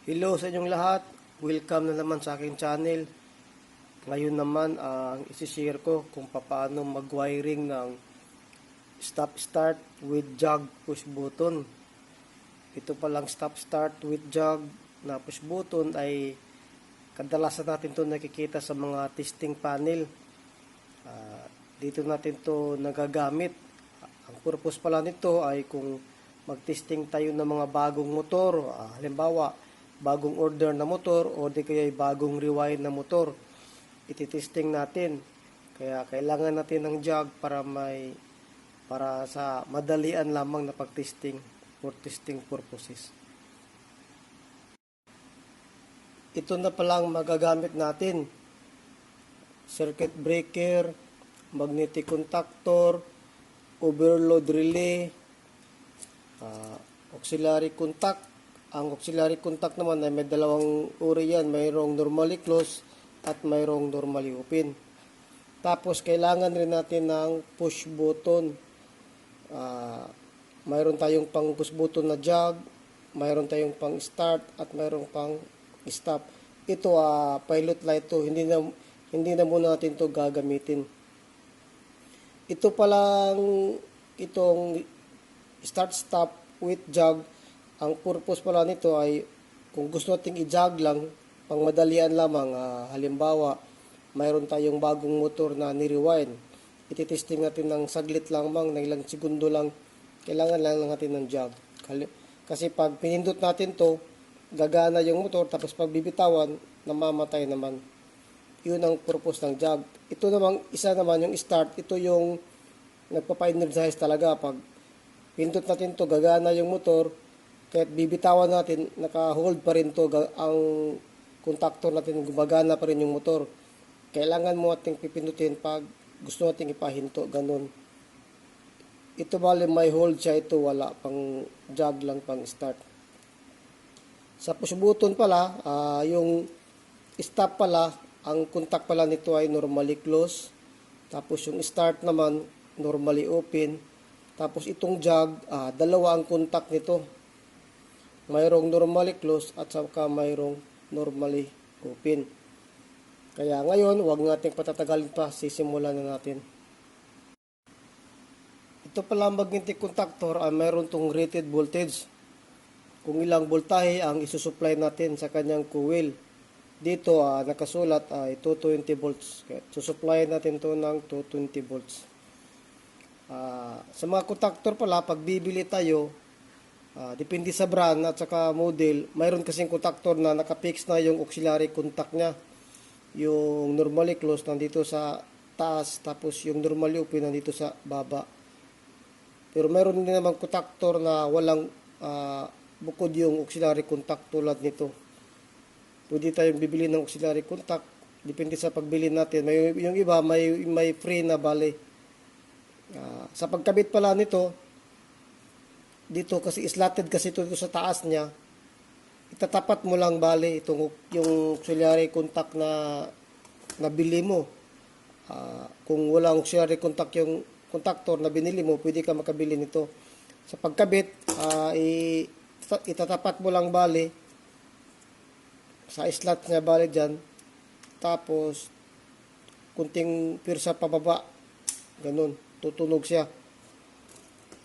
Hello sa inyong lahat. Welcome na naman sa aking channel. Ngayon naman ang isi-share ko kung paano mag-wiring ng stop-start with jog push button. Ito palang stop-start with jog na push button ay kadalasan natin ito nakikita sa mga testing panel. Dito natin ito nagagamit. Ang purpose pala nito ay kung mag-testing tayo ng mga bagong motor, halimbawa bagong order na motor o di kaya bagong rewind na motor, ititesting natin. Kaya kailangan natin ng jog para sa madalian lamang na pag-testing for testing purposes. Ito na palang magagamit natin: circuit breaker, magnetic contactor, overload relay, auxiliary contact. Ang auxiliary contact naman ay may dalawang uri yan. Mayroong normally closed at mayroong normally open. Tapos kailangan rin natin ng push button. Mayroon tayong pang push button na jog, mayroon tayong pang start at mayroong pang stop. Ito pilot light to. Hindi na muna natin to gagamitin. Ito palang itong start stop with jog, ang purpose pala nito ay kung gusto nating i-jog lang, pang madalian lamang, halimbawa, mayroon tayong bagong motor na ni-rewind. Ititesting natin ng saglit lamang, ng ilang segundo lang, kailangan lang natin ng jog. Kasi pag pinindot natin to, gagana yung motor, tapos pag bibitawan, namamatay naman. Yun ang purpose ng jog. Ito namang, isa naman yung start, ito yung nagpapa-energize talaga. Pag pindot natin to, gagana yung motor, kahit bibitawan natin, naka-hold pa rin to, ang contactor natin, gumagana pa rin yung motor. Kailangan mo ating pipindutin pag gusto nating ipahinto, ganun. Ito bali may hold siya, ito wala, pang jog lang, pang start. Sa push button pala, yung stop pala, ang contact pala nito ay normally close. Tapos yung start naman, normally open. Tapos itong jog, dalawa ang contact nito. Mayroong normally close at saka mayroong normally open. Kaya ngayon, huwag nating patatagalin pa, sisimulan na natin. Ito pala magnetic contactor ay mayroon tong rated voltage. Kung ilang voltahe ang isusupply natin sa kanyang coil. Dito nakasulat ay 220 volts. Kaya susupply natin to ng 220 volts. Sa mga contactor pala, pag bibili tayo, depende sa brand at saka model, mayroon kasing contactor na nakapix na yung auxiliary contact niya. Yung normally closed nandito sa taas, tapos yung normally open nandito sa baba. Pero mayroon din naman contactor na walang bukod yung auxiliary contact tulad nito. Pwede tayong bibili ng auxiliary contact, depende sa pagbili natin. Yung iba may free na bali. Sa pagkabit pala nito, dito kasi slotted kasi ito sa taas niya, itatapat mo lang bali itong yung auxiliary contact na nabili mo. Kung walang auxiliary contact yung contactor na binili mo, pwede ka makabili nito. Sa pagkabit, itatapat mo lang bali sa slot niya bali dyan, tapos kunting pirsa pababa, ganun, tutunog siya.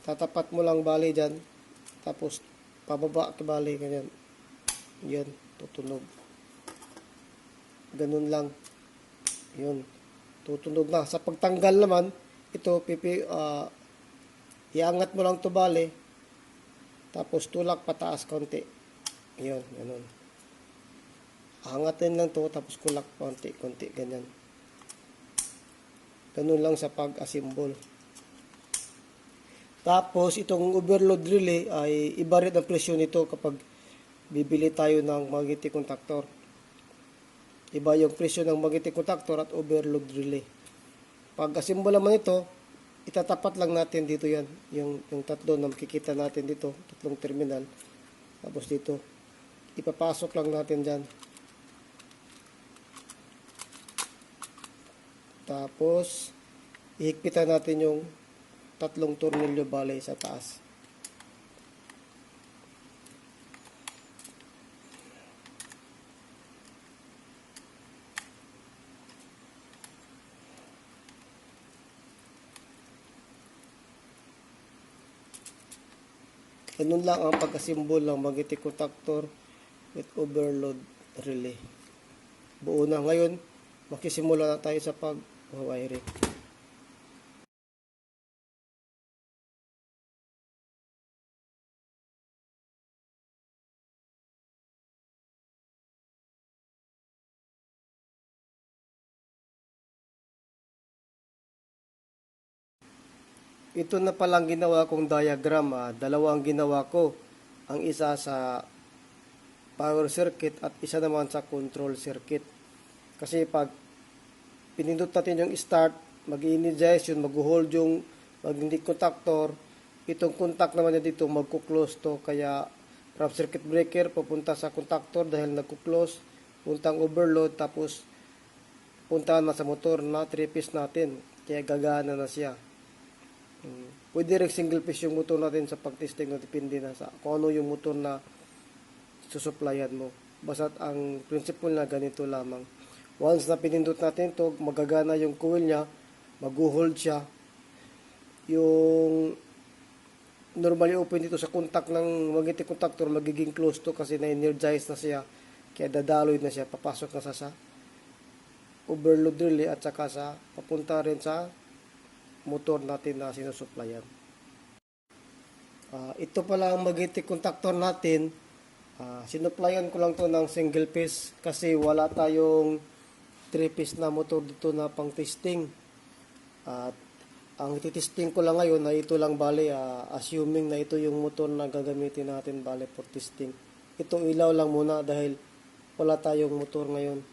Tatapat mo lang bali dyan, tapos pababa ka bali, ganyan. Yan, tutunog. Ganun lang. Yun, tutunog na. Sa pagtanggal naman, ito, iangat mo lang to bali, tapos tulak pataas konti. Yun, ganun. Angatin lang to, tapos kulak konti, ganyan. Ganun lang sa pag-assemble. Tapos, itong overload relay ay iba rin ang presyo nito kapag bibili tayo ng magnetic contactor. Iba yung presyo ng magnetic contactor at overload relay. Pag assemble naman ito, itatapat lang natin dito yan. Yung tatlo na makikita natin dito, tatlong terminal. Tapos dito, ipapasok lang natin dyan. Tapos, ihigpitan natin yung tatlong tornilyo bali sa taas. Ganun lang ang pagkasimbol ng magnetic contactor with overload relay. Buo na ngayon, makisimula na tayo sa pag-wiring. Ito na palang ginawa kong diagram. Dalawa ang ginawa ko. Ang isa sa power circuit at isa naman sa control circuit. Kasi pag pinindot natin yung start, mag-energize yun, mag-hold yung magnetic contactor. Itong contact naman niya dito, magkuklose to. Kaya from circuit breaker, pupunta sa contactor dahil nagkuklose. Puntang overload, tapos punta na sa motor na 3-piece natin. Kaya gagana na siya. Pwede rin single piece yung motor natin sa pag-testing na depende na sa kung ano yung motor na susuplayan mo. Basta't ang principle na ganito lamang. Once na pinindot natin to, magagana yung coil niya, mag-hold siya. Yung normally open dito sa contact ng magnetic contactor, magiging close to kasi na-energize na siya. Kaya dadaloy na siya, papasok na sa overload relay at saka sa papunta rin sa motor natin na sinusuplayan. Ito pala ang magnetic contactor natin. Sinuplayan ko lang to ng single piece kasi wala tayong 3-piece na motor dito na pang testing. At ang ititesting ko lang ngayon na ito lang bale, assuming na ito yung motor na gagamitin natin bale for testing. Ito ilaw lang muna dahil wala tayong motor ngayon.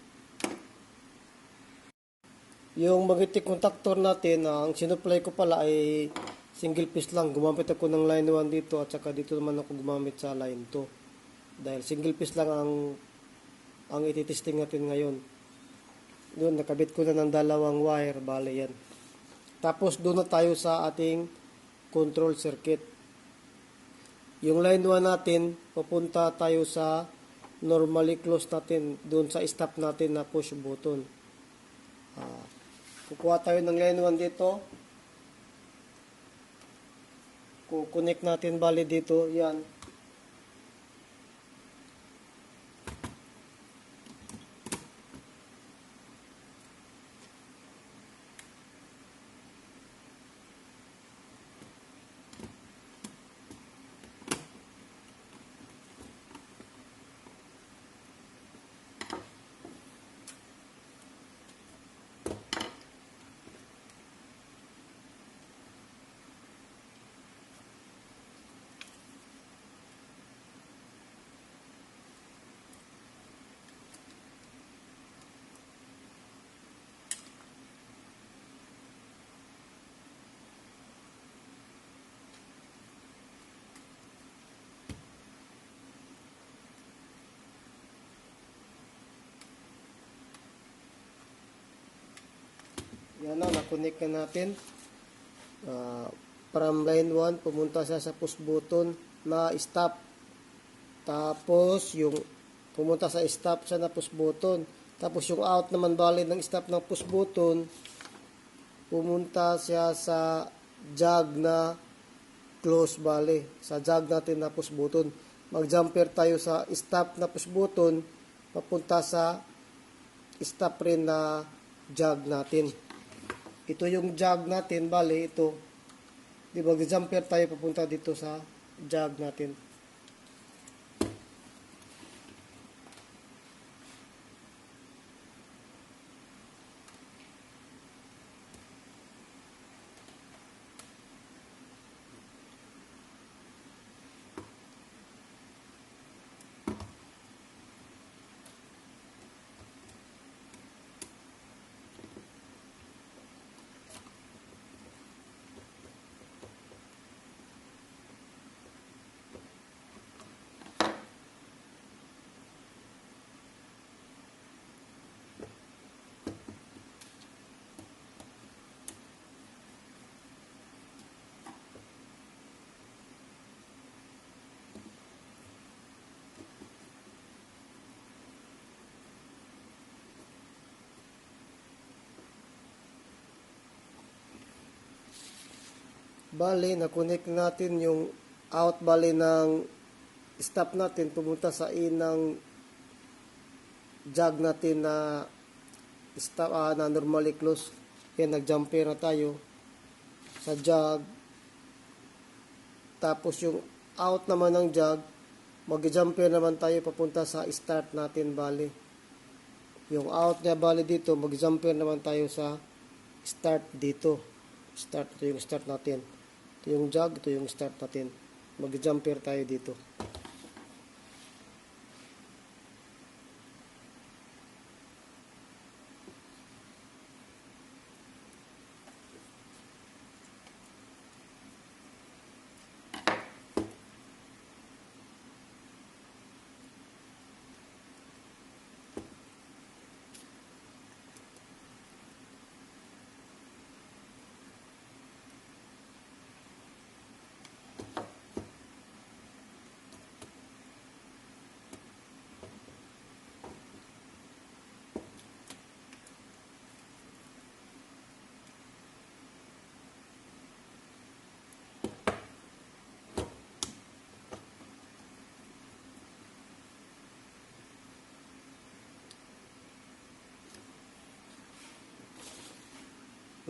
Yung magnetic contactor natin, ang sinupply ko pala ay single piece lang. Gumamit ako ng line 1 dito at saka dito naman ako gumamit sa line 2. Dahil single piece lang ang ititesting natin ngayon. Doon, nakabit ko na ng dalawang wire, bale yan. Tapos doon na tayo sa ating control circuit. Yung line 1 natin, papunta tayo sa normally close natin, doon sa stop natin na push button. Kukuha tayo ng line 1 dito. Kukonek natin bali dito. Yan. Yan na, nakonek na natin. From line 1, pumunta siya sa push button na stop. Tapos, yung pumunta sa stop siya na push button. Tapos, yung out naman bali ng stop ng push button, pumunta siya sa jog na close bali. Sa jog natin na push button. Mag-jumper tayo sa stop na push button, papunta sa stop rin na jog natin. Ito yung jog natin, bali ito. Di ba, jumper tayo papunta dito sa jog natin. Bali, nakonek natin yung out bali ng stop natin pumunta sa in ng jog natin na stop na normally close. Yan, nag-jumper na tayo sa jog. Tapos yung out naman ng jog, mag-jumper naman tayo papunta sa start natin bali. Yung out niya bali dito, mag-jumper naman tayo sa start dito. Start, ito yung start natin. Ito yung jog, ito yung start natin. Mag-jumper tayo dito.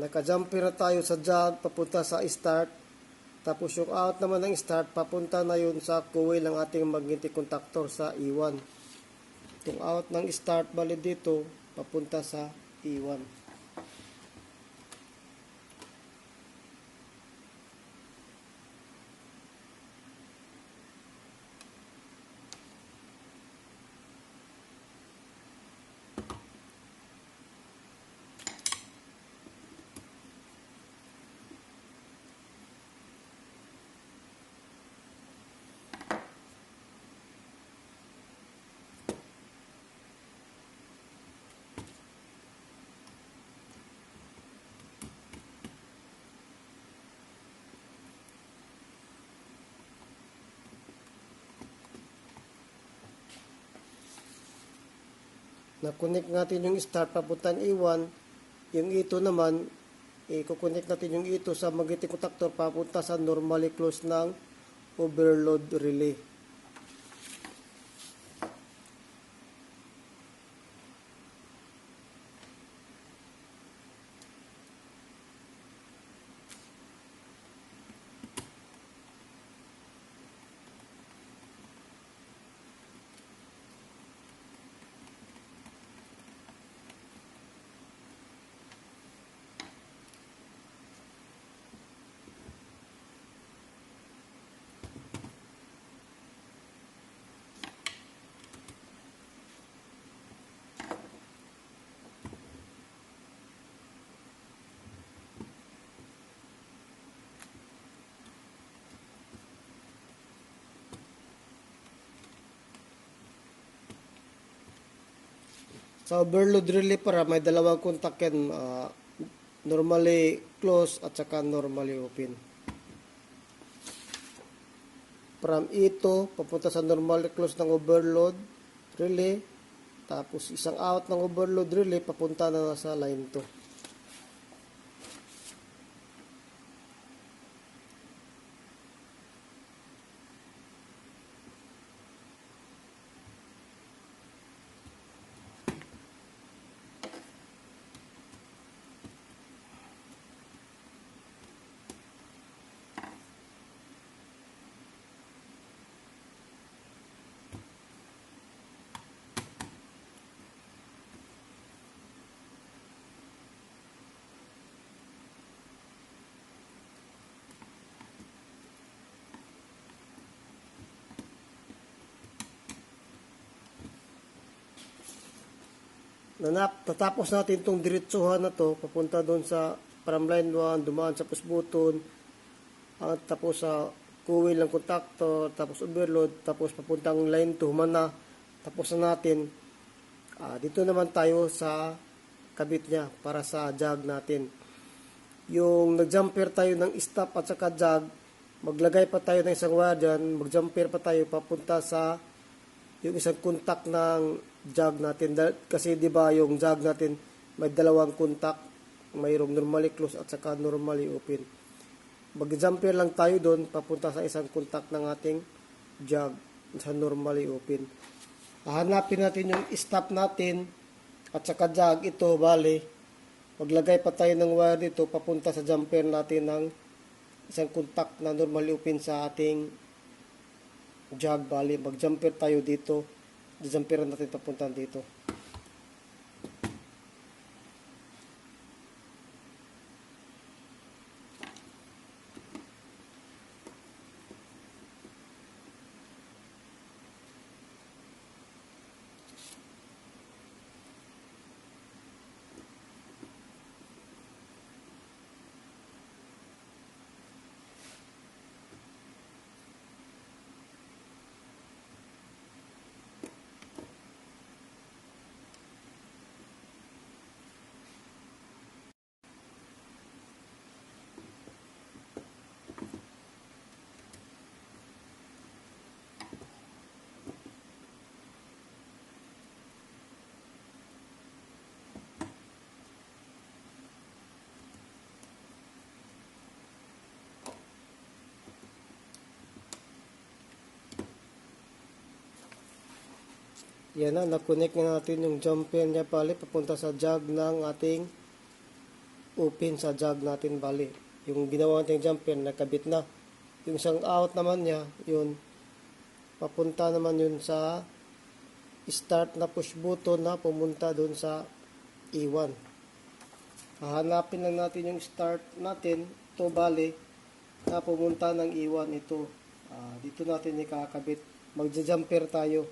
Naka-jumper na tayo sa jog papunta sa start. Tapos yung out naman ng start, papunta na yun sa coil ng ating magnetic contactor sa E1. Itong out ng start bali dito, papunta sa E1. Na-connect natin yung start papunta ng E1. Yung E2 naman, i-connect natin yung E2 sa magnetic contactor papunta sa normally close ng overload relay. Sa overload relay para may dalawang contact yan, normally close at saka normally open. From E2 papunta sa normally close ng overload relay, tapos isang out ng overload relay papunta na sa line 2. Tatapos natin itong diretsuhan na to, papunta doon sa from line 1, dumaan sa push button, at tapos sa coil ng contactor, tapos overload, tapos papuntang line 2, humana, tapos na natin. Dito naman tayo sa kabit niya para sa jog natin. Yung nag-jumper tayo ng stop at saka jog, maglagay pa tayo ng isang wire dyan, mag-jumper pa tayo papunta sa yung isang contact ng jog natin. Kasi di ba yung jog natin may dalawang contact, mayroong normally close at saka normally open. Mag-jumper lang tayo doon papunta sa isang contact ng ating jog sa normally open. Hahanapin natin yung stop natin at saka jog ito, bali maglagay pa tayo ng wire dito papunta sa jumper natin ng isang contact na normally open sa ating jog, bali mag-jumper tayo dito, jumperan natin papunta dito. Yan na, na-connect na natin yung jumper niya bali papunta sa jog ng ating open sa jog natin bali. Yung ginawa nating jumper nakabit na. Yung isang out naman niya, yun papunta naman yun sa start na push button na pumunta dun sa E1. Hahanapin lang natin yung start natin, ito bali na pumunta ng E1 ito. Dito natin ikakabit. Magja-jumper tayo.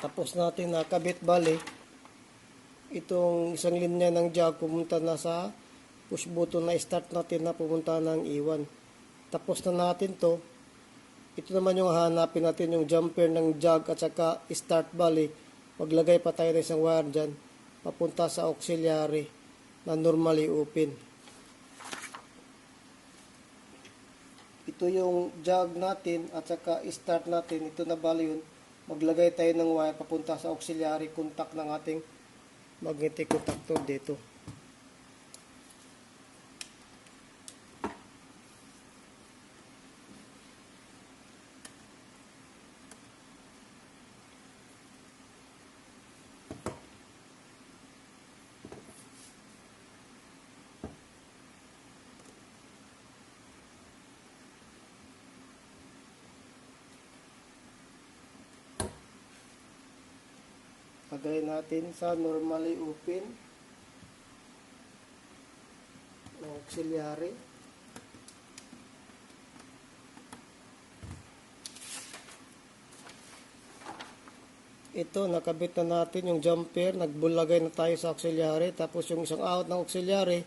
Tapos natin nakabit bali itong isang linya ng jog pumunta na sa push button na start natin na pumunta ng E1. Tapos na natin to. Ito naman yung hahanapin natin yung jumper ng jog at saka start bali. Maglagay pa tayo ng isang wire dyan papunta sa auxiliary na normally open. Ito yung jog natin at saka start natin. Ito na bali yun. Maglagay tayo ng wire papunta sa auxiliary contact ng ating magnetic contactor dito. Lagay natin sa normally open ng auxiliary. Ito, nakabit na natin yung jumper, nagbulagay na tayo sa auxiliary, tapos yung isang out ng auxiliary,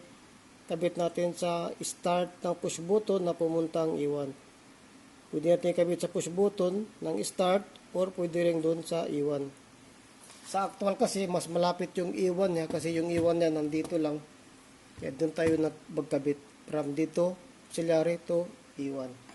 kabit natin sa start ng push button na pumuntang E1. Pwede natin kabit sa push button ng start or pwede rin doon sa E1. Sa actual kasi, mas malapit yung E1 niya kasi yung E1 niya nandito lang. Kaya doon tayo magkabit. From dito, auxiliary to E1.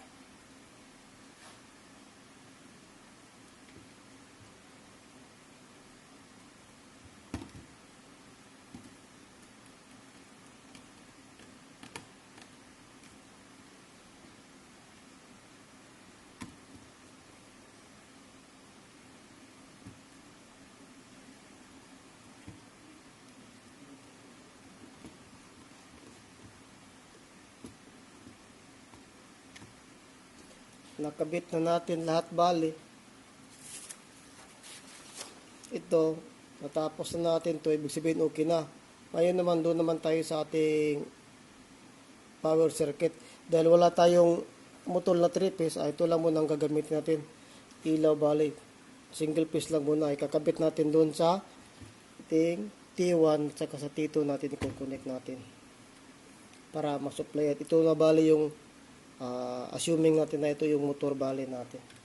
Nakabit na natin lahat bali. Ito, natapos na natin to, ibig sabihin okay na. Ngayon naman, doon naman tayo sa ating power circuit. Dahil wala tayong motor na 3-piece, ito lang muna ang gagamitin natin. Ilaw bali. Single piece lang muna. Ikakabit natin doon sa ating T1 at sa T2 natin i-connect natin. Para masupply. Ito na bali yung assuming natin na ito yung motor bali natin.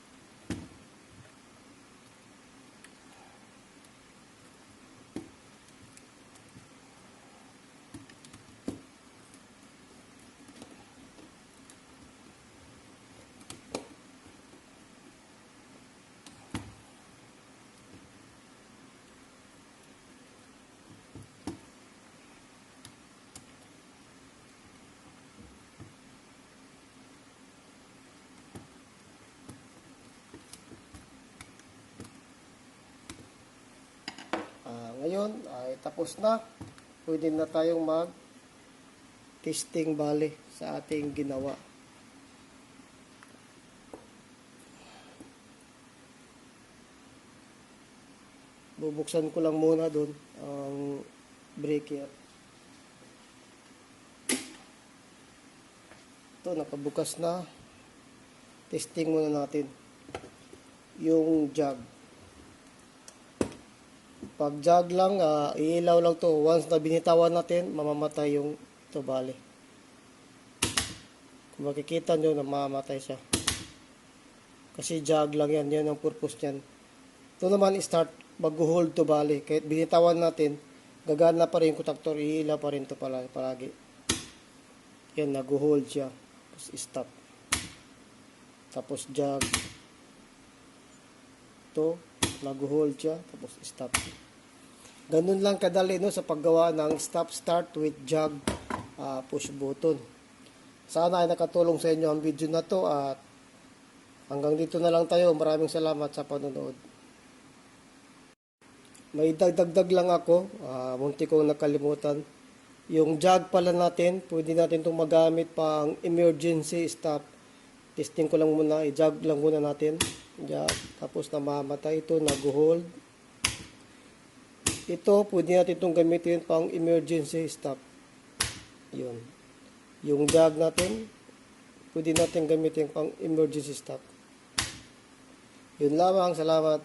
Ngayon ay tapos na. Pwede na tayong mag-testing bali sa ating ginawa. Bubuksan ko lang muna doon ang breaker. Ito, nakabukas na. Testing muna natin yung jug. Pag jug lang, iilaw lang to. Once na binitawan natin, mamamatay yung ito bali. Kung makikita nyo na mamamatay siya. Kasi jug lang yan. Yan ang purpose niyan. Ito naman start, mag-hold to bali. Kahit binitawan natin, gagana pa rin yung contactor. Iilaw pa rin to palagi. Yan, nag-hold siya. Tapos stop. Tapos jug. Ito, nag-hold siya. Tapos stop. Ganun lang kadali no, sa paggawa ng stop start with jug push button. Sana ay nakatulong sa inyo ang video na to at hanggang dito na lang tayo. Maraming salamat sa panonood. May dagdag lang ako, munti kong nakalimutan. Yung jug pala natin, pwede natin itong magamit pang emergency stop. Testing ko lang muna, i-jug lang muna natin. Jug, tapos namamatay ito, nag-hold. Ito, pwede natin itong gamitin pang emergency stop. Yun. Yung jug natin, pwede natin gamitin pang emergency stop. Yun lamang, salamat.